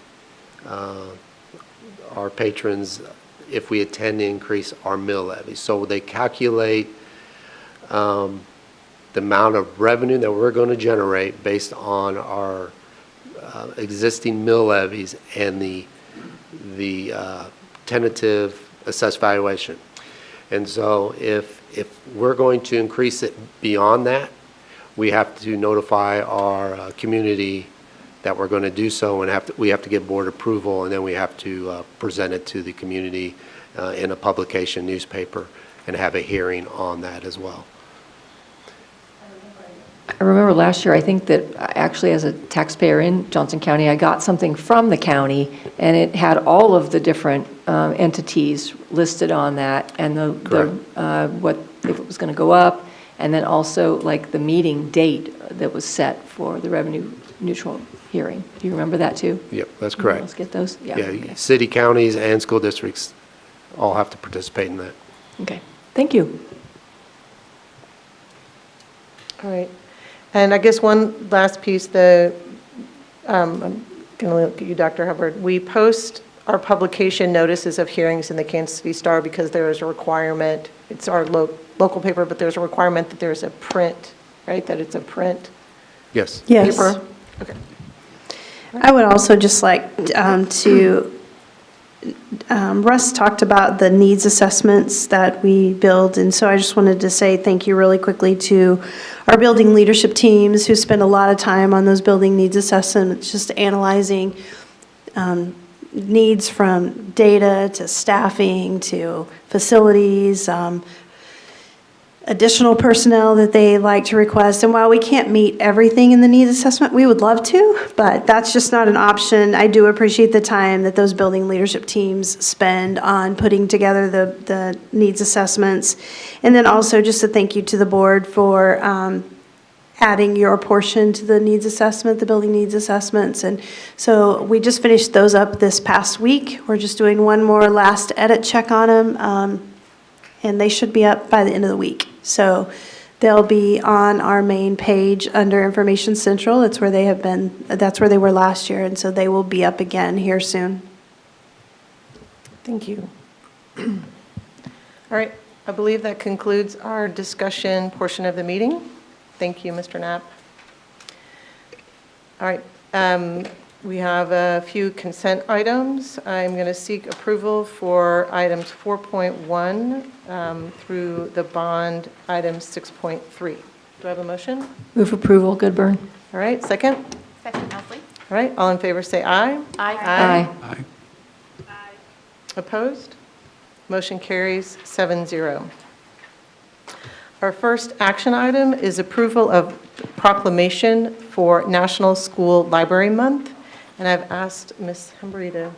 our patrons if we intend to increase our mill levy. So they calculate the amount of revenue that we're going to generate based on our existing mill levies and the tentative assessed valuation. And so if we're going to increase it beyond that, we have to notify our community that we're going to do so, and we have to get board approval, and then we have to present it to the community in a publication newspaper and have a hearing on that as well. I remember last year, I think that actually as a taxpayer in Johnson County, I got something from the county, and it had all of the different entities listed on that, and what if it was going to go up, and then also like the meeting date that was set for the revenue neutral hearing. Do you remember that too? Yep, that's correct. Let's get those. Yeah. Okay. City, counties, and school districts all have to participate in that. Okay. Thank you. All right. And I guess one last piece, I'm going to look at you, Dr. Hubbard. We post our publication notices of hearings in the Kansas City Star because there is a requirement. It's our local paper, but there's a requirement that there's a print, right? That it's a print. Yes. Yes. Paper. Okay. I would also just like Russ talked about the needs assessments that we build, and so I just wanted to say thank you really quickly to our building leadership teams who spend a lot of time on those building needs assessments, just analyzing needs from data to staffing to facilities, additional personnel that they like to request. And while we can't meet everything in the needs assessment, we would love to, but that's just not an option. I do appreciate the time that those building leadership teams spend on putting together the needs assessments. And then also just a thank you to the board for adding your portion to the needs assessment, the building needs assessments. And so we just finished those up this past week. We're just doing one more last edit check on them. And they should be up by the end of the week. So they'll be on our main page under Information Central. That's where they have been. That's where they were last year, and so they will be up again here soon. Thank you. All right, I believe that concludes our discussion portion of the meeting. Thank you, Mr. Knapp. All right, we have a few consent items. I'm going to seek approval for items 4.1 through the bond items 6.3. Do I have a motion? Move approval, Goodburn. All right, second? Second, Elsley. All right, all in favor say aye. Aye. Aye. Opposed? Motion carries 7-0. Our first action item is approval of proclamation for National School Library Month. And I've asked Ms. Hembry to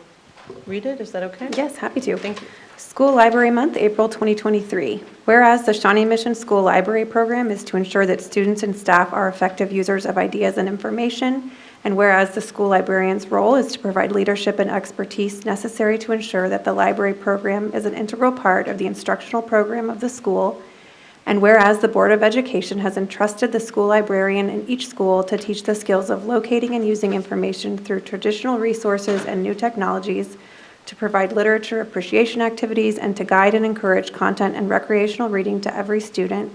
read it. Is that okay? Yes, happy to. Thank you. School Library Month, April 2023. Whereas the Shawnee Mission School Library Program is to ensure that students and staff are effective users of ideas and information, and whereas the school librarian's role is to provide leadership and expertise necessary to ensure that the library program is an integral part of the instructional program of the school, and whereas the Board of Education has entrusted the school librarian in each school to teach the skills of locating and using information through traditional resources and new technologies, to provide literature appreciation activities, and to guide and encourage content and recreational reading to every student.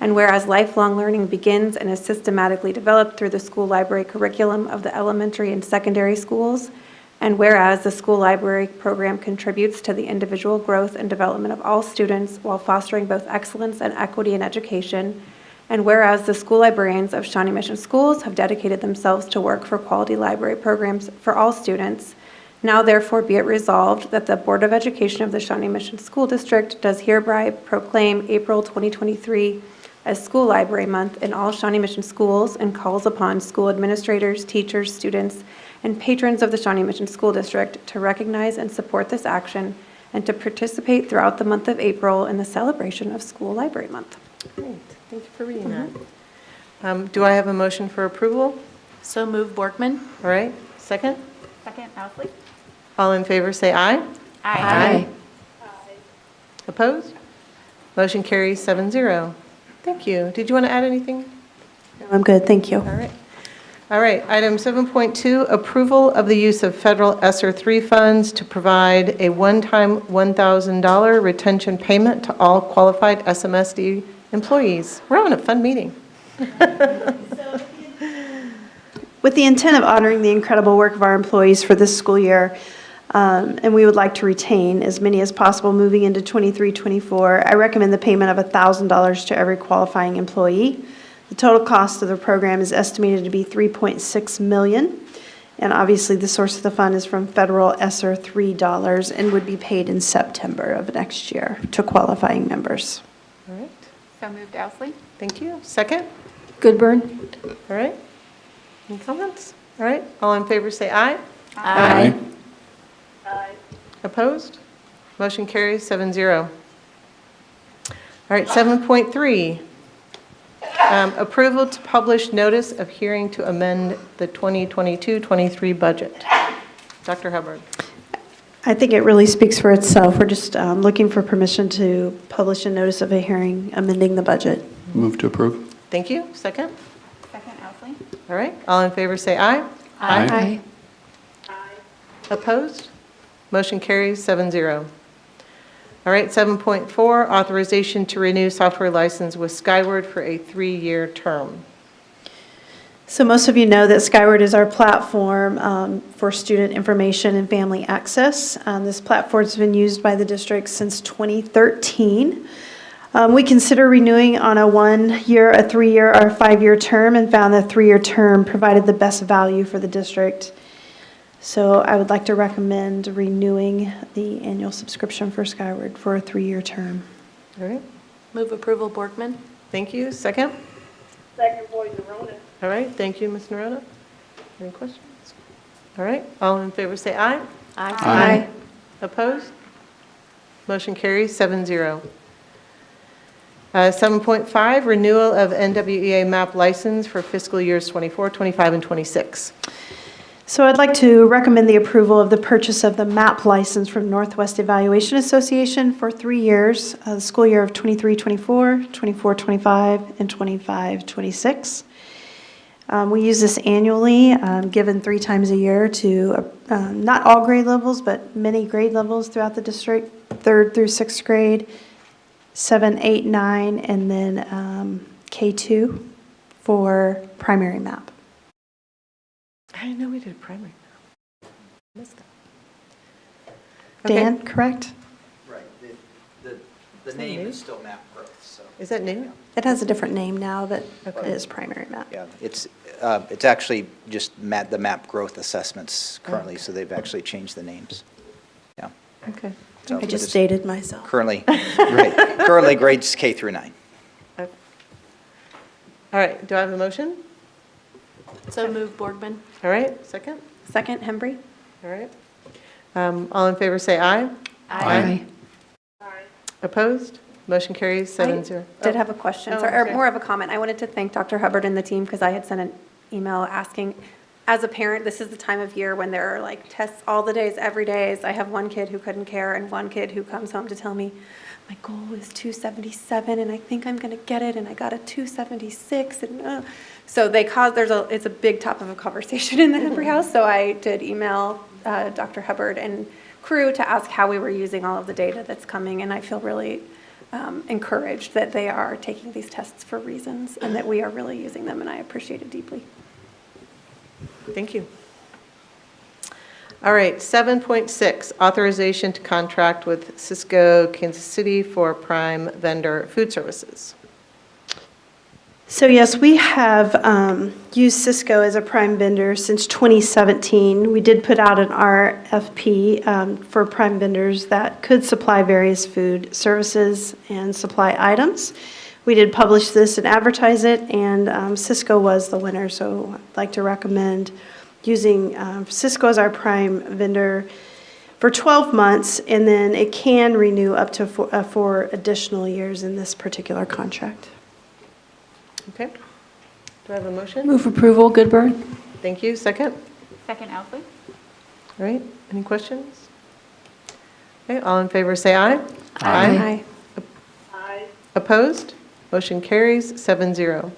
And whereas lifelong learning begins and is systematically developed through the school library curriculum of the elementary and secondary schools, and whereas the school library program contributes to the individual growth and development of all students while fostering both excellence and equity in education, and whereas the school librarians of Shawnee Mission Schools have dedicated themselves to work for quality library programs for all students, now therefore be it resolved that the Board of Education of the Shawnee Mission School District does hereby proclaim April 2023 as School Library Month in all Shawnee Mission schools and calls upon school administrators, teachers, students, and patrons of the Shawnee Mission School District to recognize and support this action and to participate throughout the month of April in the celebration of School Library Month. Great. Thank you for reading that. Do I have a motion for approval? So move, Borkman. All right. Second? Second, Owsley. All in favor, say aye. Aye. Opposed? Motion carries 7-0. Thank you. Did you want to add anything? No, I'm good, thank you. All right. All right, item 7.2, approval of the use of federal ESSER 3 funds to provide a one-time $1,000 retention payment to all qualified SMSD employees. We're having a fun meeting. With the intent of honoring the incredible work of our employees for this school year, and we would like to retain as many as possible moving into 23-24, I recommend the payment of $1,000 to every qualifying employee. The total cost of the program is estimated to be $3.6 million, and obviously the source of the fund is from federal ESSER $3 and would be paid in September of next year to qualifying members. All right. So moved, Owsley. Thank you. Second? Goodburn. All right. Any comments? All right. All in favor say aye. Aye. Opposed? Motion carries 7-0. All right, 7.3. Approval to publish notice of hearing to amend the 2022-23 budget. Dr. Hubbard. I think it really speaks for itself. We're just looking for permission to publish a notice of a hearing amending the budget. Move to approve. Thank you. Second? Second, Owsley. All right. All in favor say aye. Aye. Opposed? Motion carries 7-0. All right, 7.4, authorization to renew software license with Skyward for a 3-year term. So most of you know that Skyward is our platform for student information and family access. This platform has been used by the district since 2013. We consider renewing on a 1-year, a 3-year, or a 5-year term and found that 3-year term provided the best value for the district. So I would like to recommend renewing the annual subscription for Skyward for a 3-year term. All right. Move approval, Borkman. Thank you. Second? Second, Boyd Nerona. All right. Thank you, Ms. Nerona. Any questions? All right. All in favor say aye. Aye. Opposed? Motion carries 7-0. 7.5, renewal of NWEA MAP license for fiscal years 24, 25, and 26. So I'd like to recommend the approval of the purchase of the MAP license from Northwest Evaluation Association for 3 years, the school year of 23-24, 24-25, and 25-26. We use this annually, given 3 times a year to not all grade levels, but many grade levels throughout the district, 3rd through 6th grade, 7, 8, 9, and then K2 for primary MAP. I didn't know we did primary. Missed that. Dan, correct? Right. The name is still MAP growth, so. Is that new? It has a different name now, but it is primary MAP. Yeah, it's actually just the MAP growth assessments currently, so they've actually changed the names. Yeah. Okay. So I just dated myself. Currently grades K through 9. Okay. All right, do I have a motion? So move, Borgman. All right, second? Second, Hembry? All right. All in favor, say aye. Aye. Opposed? Motion carries 7-0. I did have a question, Oh, or okay. more of a comment. I wanted to thank Dr. Hubbard and the team because I had sent an email asking, as a parent, this is the time of year when there are like tests all the days, every day. I have one kid who couldn't care and one kid who comes home to tell me, my goal is 277 and I think I'm going to get it and I got a 276 and so it's a big topic of conversation in the Hembry House. So I did email Dr. Hubbard and crew to ask how we were using all of the data that's coming, and I feel really encouraged that they are taking these tests for reasons and that we are really using them, and I appreciate it deeply. Thank you. All right, 7.6, authorization to contract with Cisco Kansas City for prime vendor food services. So yes, we have used Cisco as a prime vendor since 2017. We did put out an RFP for prime vendors that could supply various food services and supply items. We did publish this and advertise it, and Cisco was the winner. So I'd like to recommend using Cisco as our prime vendor for 12 months, and then it can renew up to 4 additional years in this particular contract. Okay. Do I have a motion? Move approval, Goodburn. Thank you. Second? Second, Owsley. All right. Any questions? Okay, all in favor say aye. Aye. Opposed? Motion carries 7-0.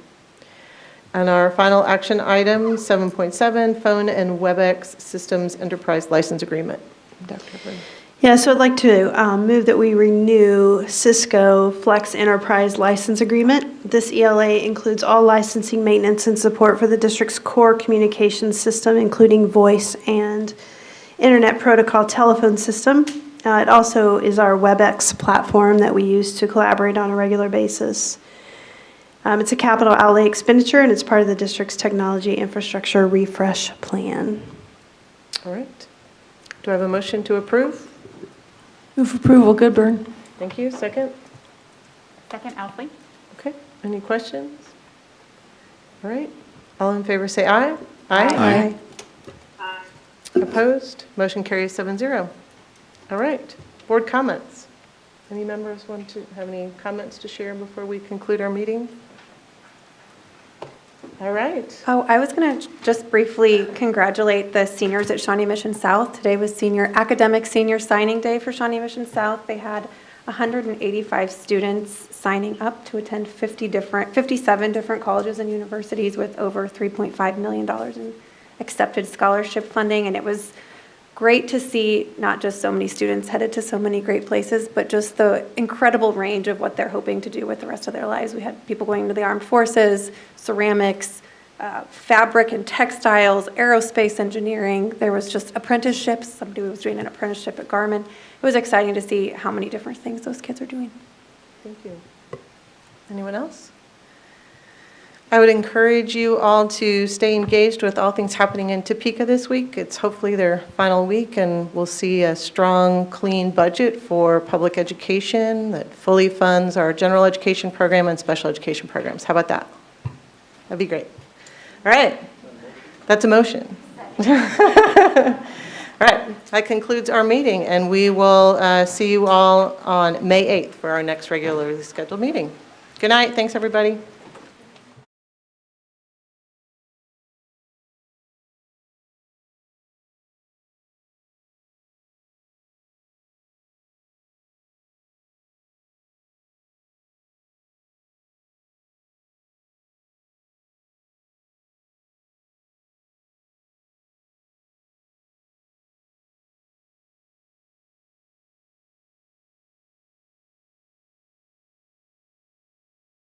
And our final action item, 7.7, phone and WebEx systems enterprise license agreement. Dr. Hubbard. Yeah, so I'd like to move that we renew Cisco Flex Enterprise License Agreement. This ELA includes all licensing, maintenance, and support for the district's core communications system, including voice and internet protocol telephone system. It also is our WebEx platform that we use to collaborate on a regular basis. It's a capital outlay expenditure, and it's part of the district's technology infrastructure refresh plan. All right. Do I have a motion to approve? Move approval, Goodburn. Thank you. Second? Second, Owsley. Okay. Any questions? All right. All in favor say aye. Aye. Opposed? Motion carries 7-0. All right. Board comments. Any members want to have any comments to share before we conclude our meeting? All right. Oh, I was going to just briefly congratulate the seniors at Shawnee Mission South. Today was academic senior signing day for Shawnee Mission South. They had 185 students signing up to attend 57 different colleges and universities with over $3.5 million in accepted scholarship funding. And it was great to see not just so many students headed to so many great places, but just the incredible range of what they're hoping to do with the rest of their lives. We had people going to the armed forces, ceramics, fabric and textiles, aerospace engineering. There was just apprenticeships. Somebody was doing an apprenticeship at Garmin. It was exciting to see how many different things those kids are doing. Thank you. Anyone else? I would encourage you all to stay engaged with all things happening in Topeka this week. It's hopefully their final week, and we'll see a strong, clean budget for public education that fully funds our general education program and special education programs. How about that? That'd be great. All right. That's a motion. All right. That concludes our meeting, and we will see you all on May 8th for our next regularly scheduled meeting. Good night. Thanks, everybody.